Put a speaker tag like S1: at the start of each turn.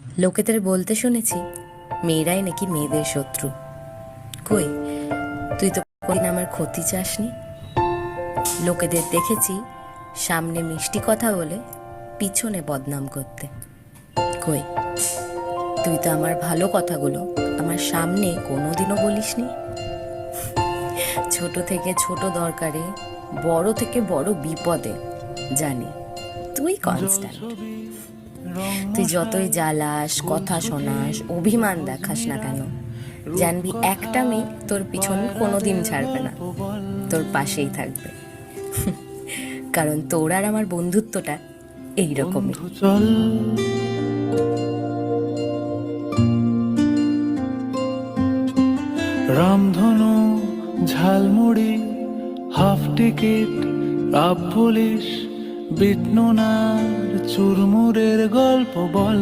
S1: লোকেদের বলতে শুনেছি মেয়েরাই নাকি মেয়েদের শত্রু। কই, তুই তো কোনদিন আমার ক্ষতি চাসনি। লোকেদের দেখেছি সামনে মিষ্টি কথা বলে পিছনে বদনাম করতে। কই, তুই তো আমার ভালো কথাগুলো আমার সামনে কোনোদিনও বলিসনি। ছোট থেকে ছোট দরকারে, বড় থেকে বড় বিপদে জানি তুই কনস্ট্যান্ট। তুই যতই জ্বালাস, কথা শোনাস, অভিমান দেখাস না কেন, জানবি একটা মেয়ে তোর পিছন কোনোদিন ছাড়বে না, তোর পাশেই থাকবে। কারণ তোর আর আমার বন্ধুত্বটা এইরকমই।
S2: চল রামধনু, ঝালমুড়ি, হাফ টিকিট, রাব পুলিশ, বিটনুনার চুরমুরের গল্প বল।